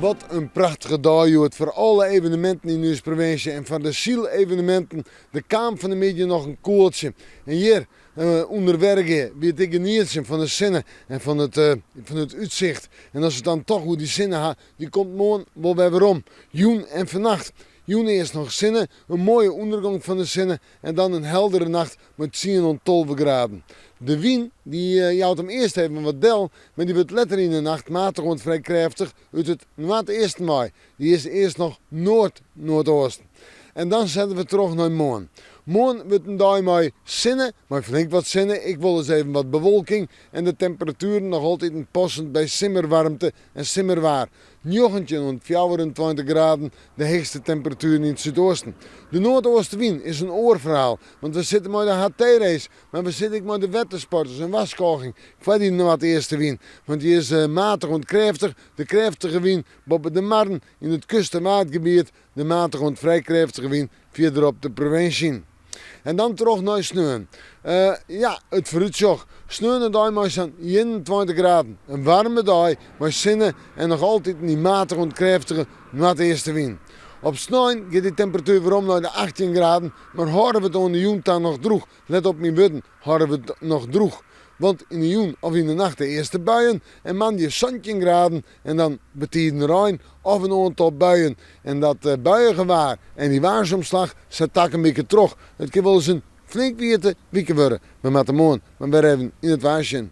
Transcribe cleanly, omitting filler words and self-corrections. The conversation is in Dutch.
Wat een prachtige dag, joh. Voor alle evenementen in onze provincie en van de ziel-evenementen. De Kamer van de Media nog een koeltje. En hier onderwerken weet ik genieten van de zinnen en van het uitzicht. En als het dan toch hoe die zinnen gaat, die komt morgen wel weer om. Joen en vannacht. Joen eerst nog zinnen, een mooie ondergang van de zinnen en dan een heldere nacht met 10 en 12 graden. De wien die jouwt hem eerst even wat del, maar die wordt letter in de nacht matig en vrij krachtig uit het eerste mei. Die is eerst nog noordoosten. En dan zetten we terug naar morgen. Morgen wordt een dag met zinnen, maar flink wat zinnen. Ik wil eens even wat bewolking en de temperaturen nog altijd passend bij simmerwarmte en simmerwaar. 29 en 24 graden, de hoogste temperatuur in het zuidoosten. De noordoostenwind is een oorverhaal, want we zitten met de HT-race, maar we zitten ook met de wettersporters en waskoging. Ik vat die nog het eerste wind, want die is matig en krachtig. De krachtige wind boven de Marne in het kust- en maatgebied, de matig en vrij krachtige wind verderop de provincie. En dan terug naar sneeuw. Het vooruitzicht. Sneeuw en dag maar zo'n 21 graden. Een warme dag, maar zinnen en nog altijd die matige en krachtige eerste wind. Op sneeuw gaat de temperatuur weer om naar de 18 graden, maar houden we het aan de joen nog droeg. Let op mijn button, houden we het nog droeg. Want in de joen of in de nacht de eerste buien en man je 17 graden en dan betieden rein of een aantal buien. En dat buiengewaar en die waarsomslag zet tak een beetje terug. Het kan wel eens een flink wierte wieken worden. We moeten morgen maar weer even in het waarsje.